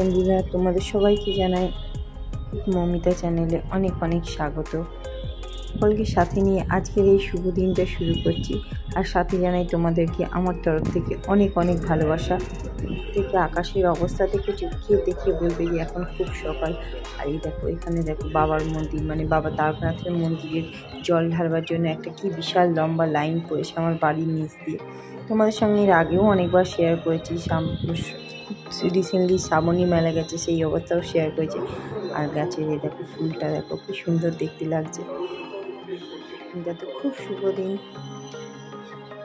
বন্ধুরা, তোমাদের সবাইকে জানাই মমিতা চ্যানেলে অনেক অনেক স্বাগত। সকলকে সাথে নিয়ে আজকের এই শুভ দিনটা শুরু করছি, আর সাথে জানাই তোমাদেরকে আমার তরফ থেকে অনেক অনেক ভালোবাসা। থেকে আকাশের অবস্থা থেকে চুপকিয়ে দেখে বলবে যে এখন খুব সকাল। আর এই দেখো, এখানে দেখো বাবার মন্দির, মানে বাবা তারকনাথের মন্দিরের জল ঢালবার জন্য একটা কি বিশাল লম্বা লাইন পড়েছে আমার বাড়ির নিচ দিয়ে। তোমাদের সঙ্গে এর আগেও অনেকবার শেয়ার করেছি, রিসেন্টলি শ্রাবণী মেলা গেছে, সেই অবস্থাও শেয়ার করেছে। আর গাছের এই দেখো ফুলটা দেখো কি সুন্দর দেখতে লাগছে। এটা তো খুব শুভ দিন।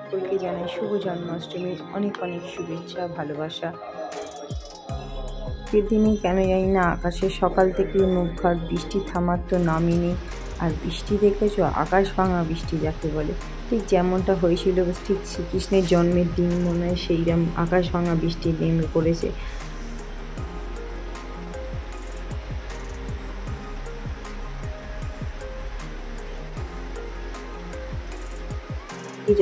সকলকে জানাই শুভ জন্মাষ্টমীর অনেক অনেক শুভেচ্ছা, ভালোবাসা। সেদিনই কেন জানি না আকাশে সকাল থেকে মুখভার, বৃষ্টি থামার তো নামই নেই। আর বৃষ্টি দেখেছো, আকাশ ভাঙা বৃষ্টি যাকে বলে, ঠিক যেমনটা হয়েছিল ঠিক শ্রীকৃষ্ণের জন্মের দিন, মনে হয় সেইরকম আকাশ ভাঙা বৃষ্টি নেমে পড়েছে।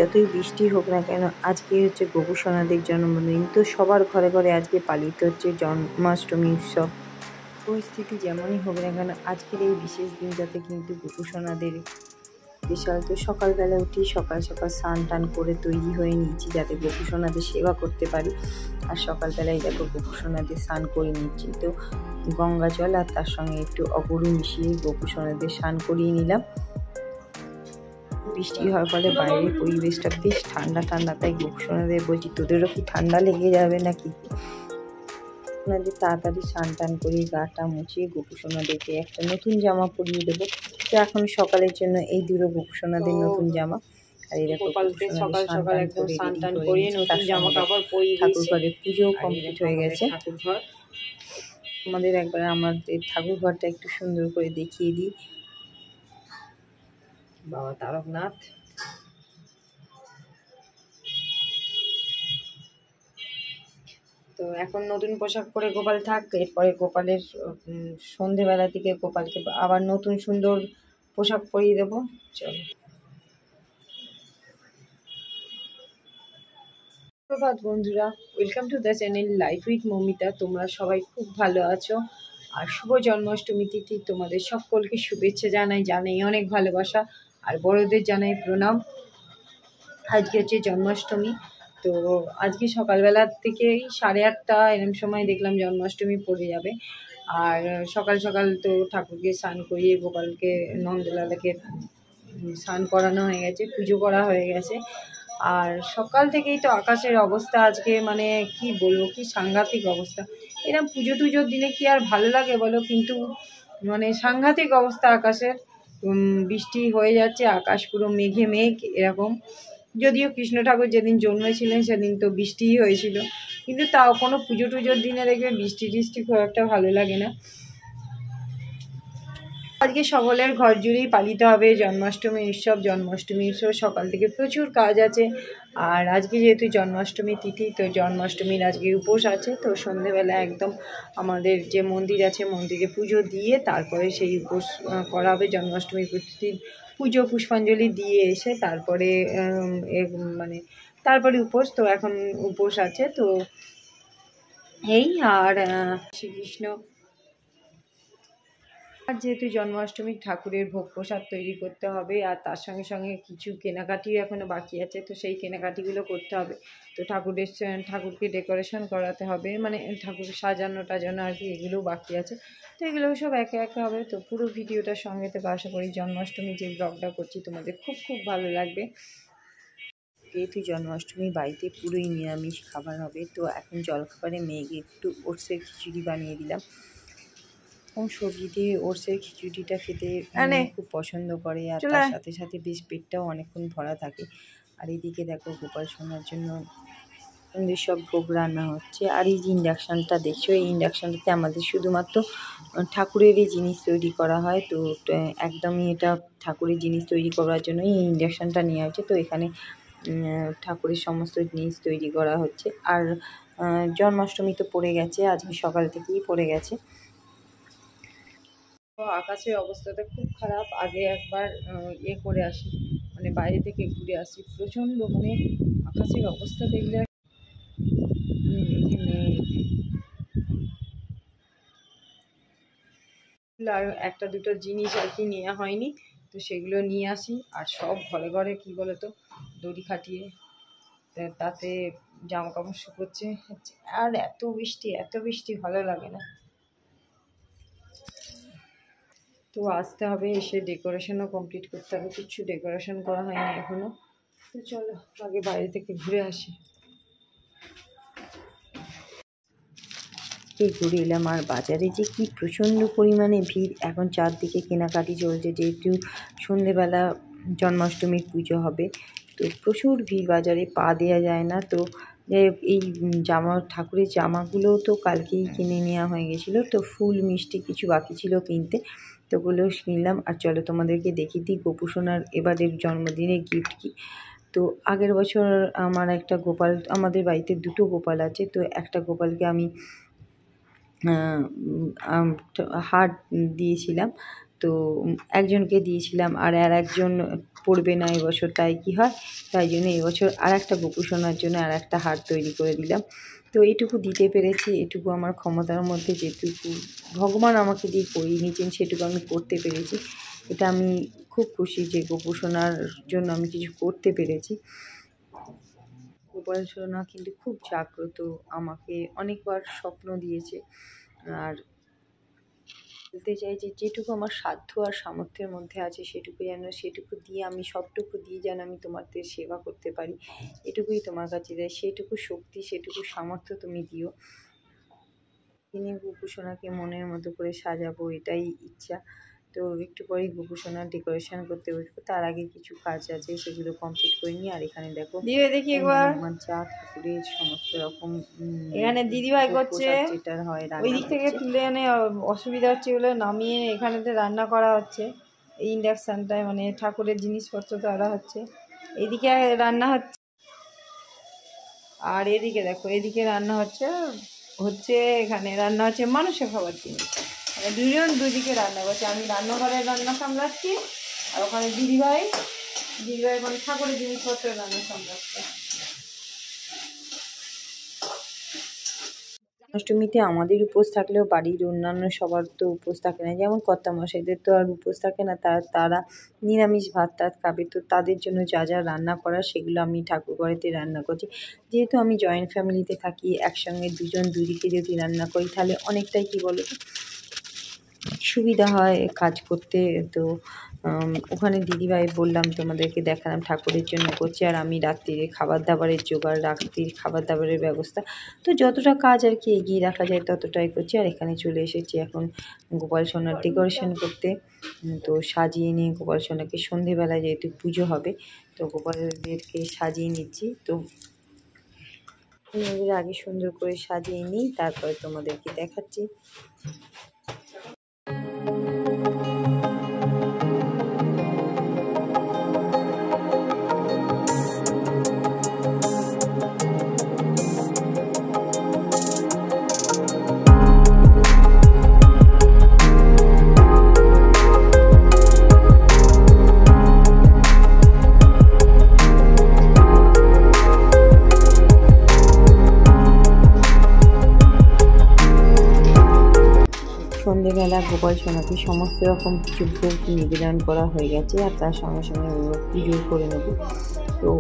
যতই বৃষ্টি হোক না কেন, আজকে হচ্ছে গোপুসোনাদের জন্মদিন, তো সবার ঘরে ঘরে আজকে পালিত হচ্ছে জন্মাষ্টমী উৎসব। পরিস্থিতি যেমনই হোক না কেন, আজকের এই বিশেষ দিনটাতে কিন্তু গোপুসোনাদের বিশাল। তো সকালবেলা উঠি, সকাল সকাল স্নান টান করে তৈরি হয়ে নিচ্ছি যাতে গোপুসোনাদের সেবা করতে পারি। আর সকালবেলায় দেখো গোপুসোনাদের স্নান করে নিচ্ছি, তো গঙ্গা জল আর তার সঙ্গে একটু অগরু মিশিয়ে গোপুসোনাদের স্নান করিয়ে নিলাম। বৃষ্টি হওয়ার ফলে বাইরের পরিবেশটা বেশ ঠান্ডা ঠান্ডা, তাই গোপুসোনাদের বলছি তোদেরও কি ঠান্ডা লেগে যাবে নাকি। ওনাদের তাড়াতাড়ি স্নান টান করে গাটা মুছিয়ে গোপুসোনাদেরকে একটা নতুন জামা পরিয়ে দেবো। তো এখন সকালের জন্য এই দুটো গোপুসোনাদের নতুন জামা। আর এই দেখো সকাল সকাল একদম স্নান টান করিয়ে নতুন জামা কাপড় পরিয়ে ঠাকুর ঘরে পুজোও কমপ্লিট হয়ে গেছে। আমাদের একবার আমাদের ঠাকুর ঘরটা একটু সুন্দর করে দেখিয়ে দিই। বাবা তারকনাথ, তো এখন নতুন পোশাক পরে গোপাল থাক, এরপরে গোপালের সন্ধেবেলা থেকে গোপালকে আবার নতুন সুন্দর পোশাক পরিয়ে দেবো। চলো। সুপ্রভাত বন্ধুরা, welcome to the channel life with Mamita. তোমরা সবাই খুব ভালো আছো, আর শুভ জন্মাষ্টমী তিথি তোমাদের সকলকে শুভেচ্ছা জানাই অনেক ভালোবাসা, আর বড়দের জানাই প্রণাম। আজকে হচ্ছে জন্মাষ্টমী, তো আজকে সকালবেলা থেকেই 8:30 এরম সময় দেখলাম জন্মাষ্টমী পড়ে যাবে। আর সকাল সকাল তো ঠাকুরকে স্নান করিয়ে গোপালকে নন্দলালাকে স্নান করানো হয়ে গেছে, পুজো করা হয়ে গেছে। আর সকাল থেকেই তো আকাশের অবস্থা আজকে মানে কি বলবো, কি সাংঘাতিক অবস্থা। এরকম পুজো টুজোর দিনে কি আর ভালো লাগে বলো, কিন্তু মানে সাংঘাতিক অবস্থা আকাশের। বৃষ্টি হয়ে যাচ্ছে, আকাশ পুরো মেঘে মেঘ এরকম। যদিও কৃষ্ণ ঠাকুর যেদিন জন্মেছিলেন সেদিন তো বৃষ্টিই হয়েছিল, কিন্তু তাও কোনো পুজো টুজোর দিনে দেখবে বৃষ্টি টিষ্টি খুব একটা ভালো লাগে না। আজকে সকলের ঘর জুড়েই পালিত হবে জন্মাষ্টমী উৎসব। সকাল থেকে প্রচুর কাজ আছে। আর আজকে যেহেতু জন্মাষ্টমী তিথি, তো জন্মাষ্টমীর আজকে উপোস আছে। তো সন্ধেবেলা একদম আমাদের যে মন্দির আছে, মন্দিরে পুজো দিয়ে তারপরে সেই উপোস করা হবে। জন্মাষ্টমীর প্রতিদিন পুজো পুষ্পাঞ্জলি দিয়ে এসে তারপরে মানে তারপরে উপোস। তো এখন উপোস আছে, তো এই আর শ্রীকৃষ্ণ। আর যেহেতু জন্মাষ্টমী ঠাকুরের ভোগ প্রসাদ তৈরি করতে হবে, আর তার সঙ্গে সঙ্গে কিছু কেনাকাটিও এখনও বাকি আছে, তো সেই কেনাকাটিগুলো করতে হবে। তো ঠাকুরকে ডেকোরেশন করাতে হবে, মানে ঠাকুর সাজানো টাজানো আর কি, এগুলোও বাকি আছে। তো এগুলো সব একে একে হবে। তো পুরো ভিডিওটার সঙ্গে থেকে আশা করি জন্মাষ্টমী যে ব্লগটা করছি তোমাদের খুব খুব ভালো লাগবে। যেহেতু জন্মাষ্টমী বাড়িতে পুরোই নিরামিষ খাবার হবে, তো এখন জলখাবারে মেয়েকে একটু ওটসের খিচুড়ি বানিয়ে দিলাম। সবজি দিয়ে ওটসের খিচুড়িটা খেতে খুব পছন্দ করে, আর তার সাথে সাথে বেশ পেটটাও অনেকক্ষণ ভরা থাকে। আর এদিকে দেখো গোপাল সোনার জন্য সব ভোগ রান্না হচ্ছে। আর এই যে ইন্ডাকশানটা দেখছো, এই ইন্ডাকশানটাতে আমাদের শুধুমাত্র ঠাকুরেরই জিনিস তৈরি করা হয়। তো একদমই এটা ঠাকুরের জিনিস তৈরি করার জন্যই এই ইন্ডাকশানটা নেওয়া হচ্ছে। তো এখানে ঠাকুরের সমস্ত জিনিস তৈরি করা হচ্ছে। আর জন্মাষ্টমী তো পড়ে গেছে, আজকে সকাল থেকেই পড়ে গেছে। আকাশের অবস্থাটা খুব খারাপ। আগে একবার করে আসি, মানে বাইরে থেকে ঘুরে আসি, প্রচণ্ড মানে আকাশের অবস্থা দেখলে ফুল আর একটা দুটো জিনিস আর কি নেওয়া হয়নি, তো সেগুলো নিয়ে আসি। আর সব ঘরে ঘরে কী বলো তো দড়ি খাটিয়ে তাতে জামা কাপড় শুকোচ্ছে। আর এত বৃষ্টি ভালো লাগে না। তো আসতে হবে, এসে ডেকোরেশনও কমপ্লিট করতে হবে, কিছু ডেকোরেশন করা হয়নি এখনও। তো চলো আগে বাইরে থেকে ঘুরে আসি। ঘুরে এলাম, আর বাজারে যে কি প্রচণ্ড পরিমাণে ভিড়। এখন চারদিকে কেনাকাটি চলছে, যেহেতু সন্ধেবেলা জন্মাষ্টমীর পুজো হবে, তো প্রচুর ভিড়, বাজারে পা দেওয়া যায় না। তো যাই হোক, এই ঠাকুরের জামাগুলো তো কালকেই কিনে নেওয়া হয়ে গেছিলো, তো ফুল মিষ্টি কিছু বাকি ছিল কিনতে, তো ওগুলো কিনলাম। আর চলো তোমাদেরকে দেখিয়ে দিই গোপুসোনার এবারের জন্মদিনের গিফট কি। তো আগের বছর আমার একটা গোপাল, আমাদের বাড়িতে দুটো গোপাল আছে, তো একটা গোপালকে আমি হার দিয়েছিলাম, তো একজনকে দিয়েছিলাম, আর একজন পড়বে না এবছর, তাই কি হয়, তাই জন্য এবছর আর একটা গোপুসোনার জন্য আর একটা হার তৈরি করে দিলাম। তো এইটুকু দিতে পেরেছি, এটুকু আমার ক্ষমতার মধ্যে যেটুকু ভগবান আমাকে দিয়ে করিয়ে নিয়েছেন সেটুকু আমি করতে পেরেছি। এটা আমি খুব খুশি যে গোপুসোনার জন্য আমি কিছু করতে পেরেছি। গোপালসোনা কিন্তু খুব জাগ্রত, আমাকে অনেকবার স্বপ্ন দিয়েছে। আর বলতে চাই যে যেটুকু আমার সাধ্য আর সামর্থ্যের মধ্যে আছে সেটুকু দিয়ে আমি সবটুকু দিয়ে যেন আমি তোমাদের সেবা করতে পারি, এটুকুই তোমার কাছে দেয়। সেটুকু শক্তি, সেটুকু সামর্থ্য তুমি দিও। তিনি গোপুসোনাকে মনের মতো করে সাজাবো, এটাই ইচ্ছা। তো একটু পরেই গোপুসোনার ডেকোরেশন করতে বসবো, তার আগে কিছু কাজ আছে সেগুলো কমপ্লিট করে নিই। আর এখানে দেখো দেখি একবার আমার যা ঠাকুরের সমস্ত রকম এখানে দিদিভাই করছে, যেটা হয় ওই দিক থেকে তুলে এনে অসুবিধা হচ্ছে বলে নামিয়ে এখানেতে রান্না করা হচ্ছে। এই ইন্ডাকশানটায় মানে ঠাকুরের জিনিসপত্র তো আনা হচ্ছে, এদিকে রান্না হচ্ছে। আর এদিকে দেখো, এদিকে রান্না হচ্ছে এখানে রান্না হচ্ছে মানুষের খাবার জিনিস, মানে দুজন দুদিকে রান্না করছে। আমি রান্নাঘরে রান্না সামলাচ্ছি, আর ওখানে দিদিভাই মানে ঠাকুরের জিনিসপত্রের রান্না সামলাচ্ছে। অষ্টমীতে আমাদের উপোস থাকলেও বাড়ির অন্যান্য সবার তো উপোস থাকে না, যেমন কর্তামশাইদের তো আর উপোস থাকে না, তারা নিরামিষ ভাত খাবে। তো তাদের জন্য যা যা রান্না করা সেগুলো আমি ঠাকুর ঘরেতে রান্না করছি। যেহেতু আমি জয়েন্ট ফ্যামিলিতে থাকি, একসঙ্গে দুজন দুদিকে যদি রান্না করি তাহলে অনেকটাই কী বলো সুবিধা হয় কাজ করতে। তো ওখানে দিদিভাই বললাম তোমাদেরকে দেখালাম ঠাকুরের জন্য করছি, আর আমি রাত্রিরে খাবার দাবারের জোগাড়, রাত্রির খাবার দাবারের ব্যবস্থা, তো যতটা কাজ আর কি এগিয়ে রাখা যায় ততটাই করছি। আর এখানে চলে এসেছি এখন গোপাল সোনার ডেকোরেশন করতে। তো সাজিয়ে নিয়ে গোপাল সোনাকে সন্ধেবেলায় যেহেতু পুজো হবে, তো গোপালদেরকে সাজিয়ে নিচ্ছি। তো এদের আগে সুন্দর করে সাজিয়ে নিই, তারপরে তোমাদেরকে দেখাচ্ছি। সন্ধেবেলা গোপাল সোনাকে সমস্ত রকম কিছু ভোগ নিবেদন করা হয়ে গেছে, আর তার সঙ্গে সঙ্গে পুজো করে নেব। তো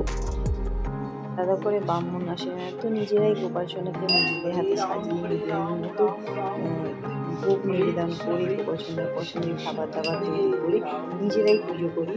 আলাদা করে ব্রাহ্মণ আসে না, তো নিজেরাই গোপাল সোনাকে নিজেদের হাতে সাজিয়ে নিবেদন তো ভোগ নিবেদন করে গোপাল সোনার পছন্দের খাবার দাবার তৈরি করে নিজেরাই পুজো করি।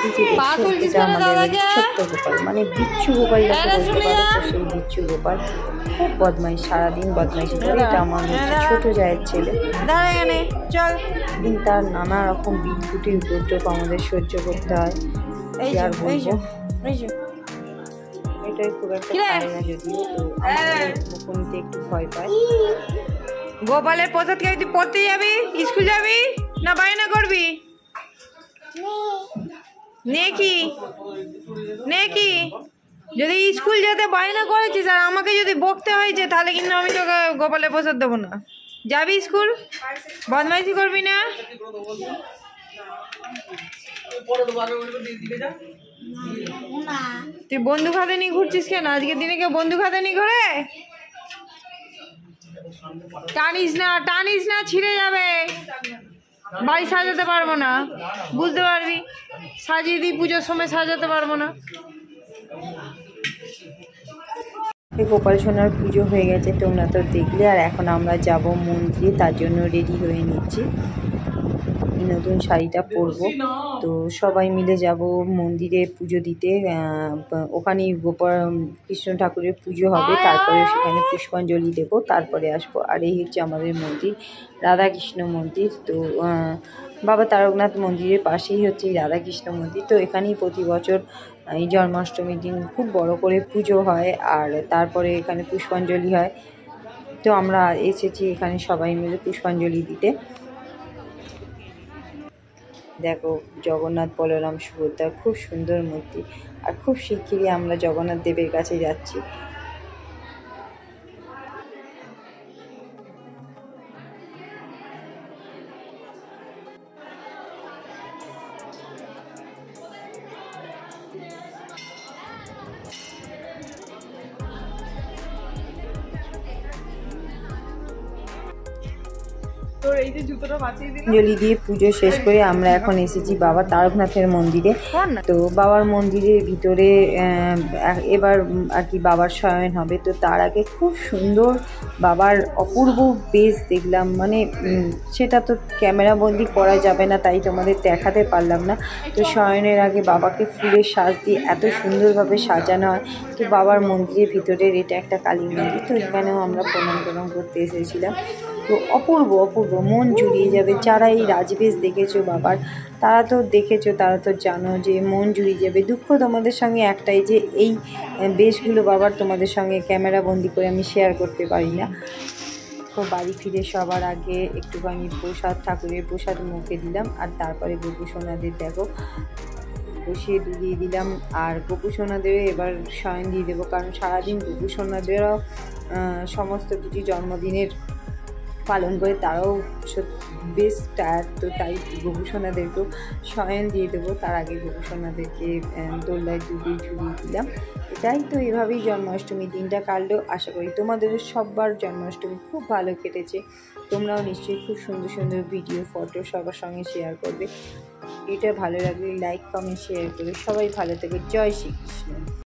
এই যে দেখছো এটা আমাদের বাড়ির ছোট্ট গোপাল, মানে বিচ্ছু গোপাল যাকে বলতে পারো, তো সেই বিচ্ছু গোপাল খুব বদমাইশ, সারাদিন বদমাইশি করে। এটা আমার ছোট জায়ের ছেলে। দিন তার নানা রকম বিদ্যুটি উপদ্রব আমাদের সহ্য করতে হয়। আর বলবো এটাই খুব একটা পারে না, যদিও তো আমাদের মুখনিতে একটু ভয় পায়। গোপালের প্রসাদ খেয়ে তুই পড়তে যাবি, স্কুল যাবি না বায়না করবি? নেকি যদি স্কুল যেতে বায়না করেছিস আর আমাকে যদি বকতে হয়েছে, তাহলে কিন্তু আমি তোকে গোপালের প্রসাদ দেবো না। যাবি স্কুল, বদমাইশি করবি না। তুই বন্ধু খাতে নিয়ে ঘুরছিস কেন? আজকের দিনে কেউ বন্ধু খাতে নিয়ে ঘুরে? টানিস না, ছিঁড়ে যাবে। বাড়ি সাজাতে পারবো না, বুঝতে পারবি? সাজিয়ে দিই, পুজোর সময় সাজাতে পারবো না। গোপাল সোনার পুজো হয়ে গেছে, তোমরা তো দেখলে। আর এখন আমরা যাব মন্দিরে, তার জন্য রেডি হয়ে নিচ্ছি। নতুন শাড়িটা পরবো, তো সবাই মিলে যাব মন্দিরে পুজো দিতে। ওখানেই কৃষ্ণ ঠাকুরের পুজো হবে, তারপরে সেখানে পুষ্পাঞ্জলি দেবো, তারপরে আসবো। আর এই হচ্ছে আমাদের মন্দির, রাধাকৃষ্ণ মন্দির। তো বাবা তারকনাথ মন্দিরের পাশেই হচ্ছে এই রাধাকৃষ্ণ মন্দির। তো এখানেই প্রতি বছর এই জন্মাষ্টমীর দিন খুব বড় করে পুজো হয়, আর তারপরে এখানে পুষ্পাঞ্জলি হয়। তো আমরা এসেছি এখানে সবাই মিলে পুষ্পাঞ্জলি দিতে। দেখো জগন্নাথ, বলরাম, সুভদ্রা, খুব সুন্দর মূর্তি। আর খুব শিগগিরই আমরা জগন্নাথ দেবের কাছে যাচ্ছি। জলি দিয়ে পুজো শেষ করে আমরা এখন এসেছি বাবা তারকনাথের মন্দিরে। তো বাবার মন্দিরের ভিতরে এবার আর কি বাবার শয়ন হবে। তো তার আগে খুব সুন্দর বাবার অপূর্ব বেশ দেখলাম, মানে সেটা তো ক্যামেরা বন্দি করা যাবে না, তাই তোমাদের দেখাতে পারলাম না। তো শয়নের আগে বাবাকে ফুলের সাজ দিয়ে এত সুন্দরভাবে সাজানো হয়। তো বাবার মন্দিরের ভিতরের এটা একটা কালী মন্দির, তো এখানেও আমরা প্রণাম করতে এসেছিলাম। তো অপূর্ব মন জুড়িয়ে যাবে। যারা এই রাজবেশ দেখেছো বাবার, তারা তো জানো যে মন জুড়িয়ে যাবে। দুঃখ তোমাদের সঙ্গে একটাই, যে এই বেশগুলো বাবার তোমাদের সঙ্গে ক্যামেরা বন্দি করে আমি শেয়ার করতে পারি না। তো বাড়ি ফিরে সবার আগে একটুখানি ঠাকুরের প্রসাদ মুখে দিলাম, আর তারপরে গোপু সোনাদের দেখো বসিয়ে দিয়ে দিলাম। আর গোপু সোনাদেরও এবার শয়ন দিয়ে দেবো, কারণ সারাদিন গোপু সোনাদেরও সমস্ত কিছু জন্মদিনের পালন করে, তারাও বেশ টায়ার্ড। তো তাই গোপুসোনাদেরকেও শয়ন দিয়ে দেবো। তার আগে গোপুসোনাদেরকে দোলনায় ঝুলিয়ে দিলাম। এটাই তো, এভাবেই জন্মাষ্টমী দিনটা কাটলো। আশা করি তোমাদেরও সবার জন্মাষ্টমী খুব ভালো কেটেছে। তোমরাও নিশ্চয়ই খুব সুন্দর সুন্দর ভিডিও, ফটো সবার সঙ্গে শেয়ার করবে। এটা ভালো লাগলে লাইক, কমেন্ট, শেয়ার করে সবাই ভালো থেকে। জয় শ্রীকৃষ্ণ।